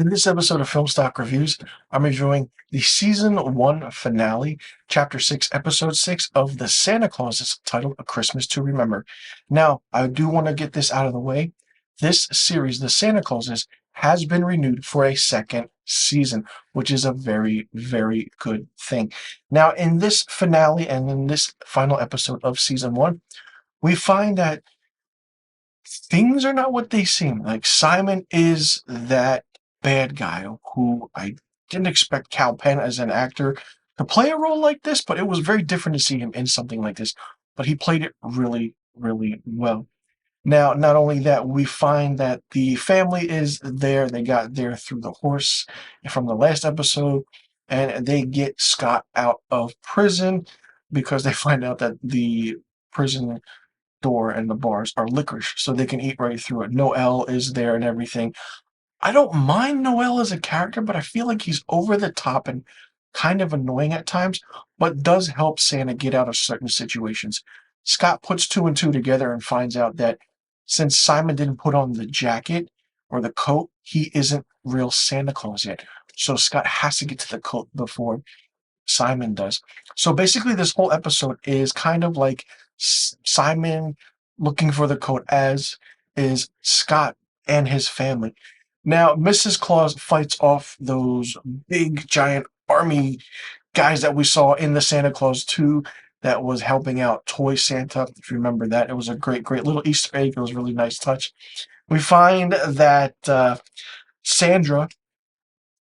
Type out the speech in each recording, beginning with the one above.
In this episode of Film Stock Reviews, I'm reviewing the Season 1 finale, Chapter 6, Episode 6 of The Santa Clauses, titled A Christmas to Remember. Now, I do want to get this out of the way. This series, The Santa Clauses, has been renewed for a second season, which is a very, very good thing. Now, in this finale and in this final episode of Season 1, we find that things are not what they seem. Like, Simon is that bad guy who I didn't expect Cal Penn as an actor to play a role like this, but it was very different to see him in something like this. But he played it really, really well. Now, not only that, we find that the family is there. They got there through the horse from the last episode, and they get Scott out of prison because they find out that the prison door and the bars are licorice, so they can eat right through it. Noel is there and everything. I don't mind Noel as a character, but I feel like he's over the top and kind of annoying at times, but does help Santa get out of certain situations. Scott puts two and two together and finds out that since Simon didn't put on the jacket or the coat, he isn't real Santa Claus yet. So Scott has to get to the coat before Simon does. So basically, this whole episode is kind of like Simon looking for the coat, as is Scott and his family. Now, Mrs. Claus fights off those big, giant army guys that we saw in the Santa Claus 2 that was helping out Toy Santa. If you remember that, it was a great, great little Easter egg. It was a really nice touch. We find that Sandra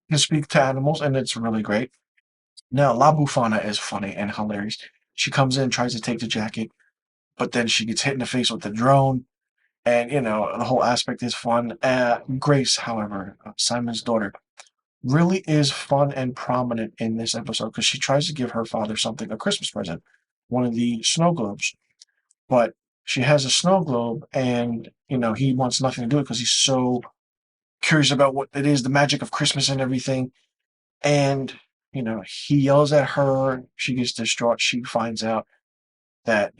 can speak to animals, and it's really great. Now, La Bufana is funny and hilarious. She comes in, tries to take the jacket, but then she gets hit in the face with the drone. And, the whole aspect is fun. Grace, however, Simon's daughter, really is fun and prominent in this episode because she tries to give her father something, a Christmas present, one of the snow globes. But she has a snow globe, and, he wants nothing to do it because he's so curious about what it is, the magic of Christmas and everything. And, he yells at her. She gets distraught. She finds out that,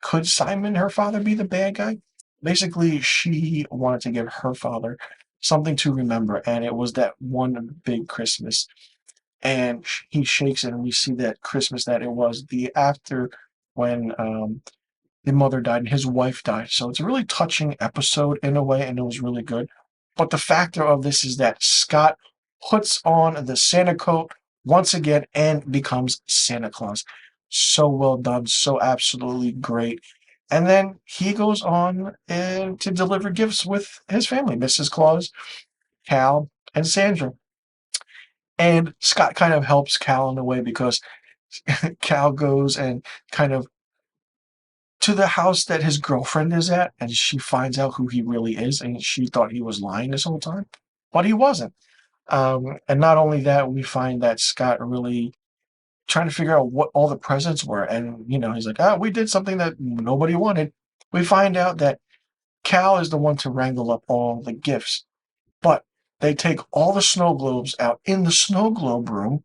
could Simon, her father, be the bad guy? Basically, she wanted to give her father something to remember, and it was that one big Christmas. And he shakes it, and we see that Christmas that it was the after when the mother died and his wife died. So it's a really touching episode in a way, and it was really good. But the factor of this is that Scott puts on the Santa coat once again and becomes Santa Claus. So well done, so absolutely great. And then he goes on to deliver gifts with his family, Mrs. Claus, Cal, and Sandra. And Scott kind of helps Cal in a way because Cal goes and kind of to the house that his girlfriend is at, and she finds out who he really is, and she thought he was lying this whole time, but he wasn't. And not only that, we find that Scott really trying to figure out what all the presents were, and he's like, we did something that nobody wanted. We find out that Cal is the one to wrangle up all the gifts, but they take all the snow globes out in the snow globe room,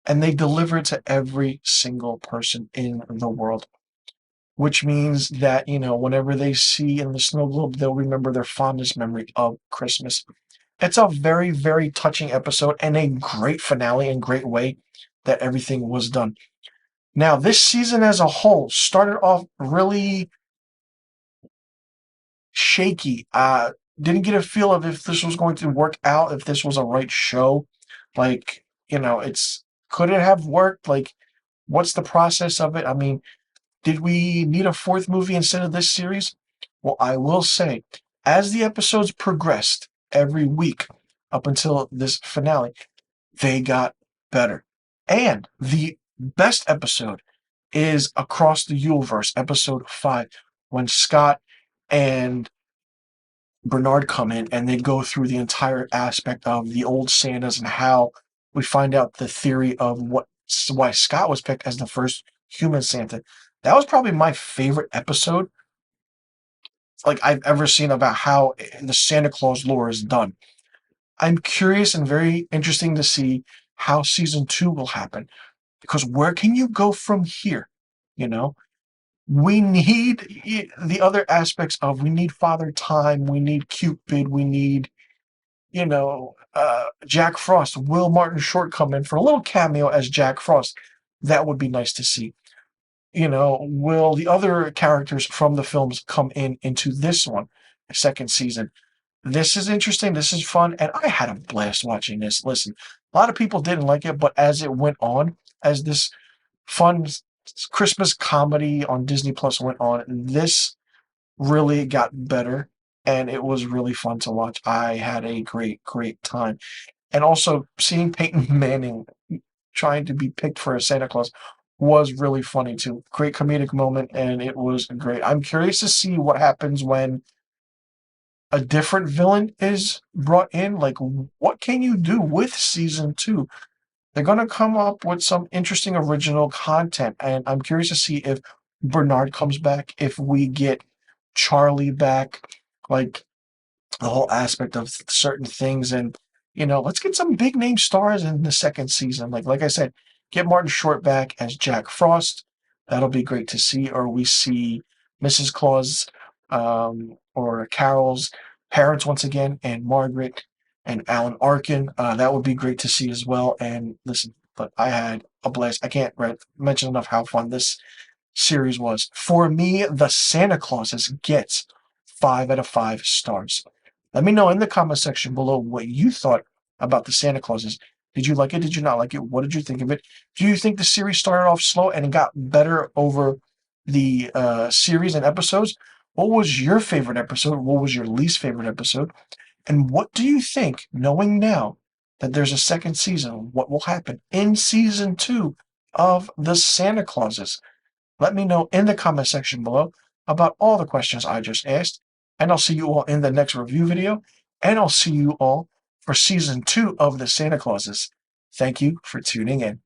and they deliver it to every single person in the world, which means that, whenever they see in the snow globe, they'll remember their fondest memory of Christmas. It's a very, very touching episode and a great finale and great way that everything was done. Now, this season as a whole started off really shaky. Didn't get a feel of if this was going to work out, if this was a right show. Like, could it have worked? Like, what's the process of it? I mean, did we need a fourth movie instead of this series? Well, I will say, as the episodes progressed every week up until this finale, they got better. And the best episode is Across the Yuleverse, episode 5, when Scott and Bernard come in and they go through the entire aspect of the old Santas and how we find out the theory of why Scott was picked as the first human Santa. That was probably my favorite episode like I've ever seen about how the Santa Claus lore is done. I'm curious and very interesting to see how season 2 will happen because where can you go from here? You know, we need the other aspects of we need Father Time, we need Cupid, we need Jack Frost, Will Martin Short come in for a little cameo as Jack Frost. That would be nice to see. Will the other characters from the films come into this one, second season? This is interesting. This is fun, and I had a blast watching this. Listen, a lot of people didn't like it, but as it went on, as this fun Christmas comedy on Disney Plus went on, this really got better, and it was really fun to watch. I had a great, great time. And also seeing Peyton Manning trying to be picked for a Santa Claus was really funny too. Great comedic moment, and it was great. I'm curious to see what happens when a different villain is brought in. Like, what can you do with season two? They're going to come up with some interesting original content, and I'm curious to see if Bernard comes back, if we get Charlie back, like the whole aspect of certain things, and let's get some big name stars in the second season. Like I said, get Martin Short back as Jack Frost. That'll be great to see. Or we see Mrs. Claus, or Carol's parents once again, and Margaret and Alan Arkin. That would be great to see as well. And listen, but I had a blast. I can't mention enough how fun this series was. For me, the Santa Clauses gets 5 out of 5 stars. Let me know in the comment section below what you thought about the Santa Clauses. Did you like it? Did you not like it? What did you think of it? Do you think the series started off slow and it got better over the series and episodes? What was your favorite episode? What was your least favorite episode? And what do you think, knowing now that there's a second season, what will happen in season 2 of the Santa Clauses? Let me know in the comment section below about all the questions I just asked, and I'll see you all in the next review video, and I'll see you all for season 2 of the Santa Clauses. Thank you for tuning in.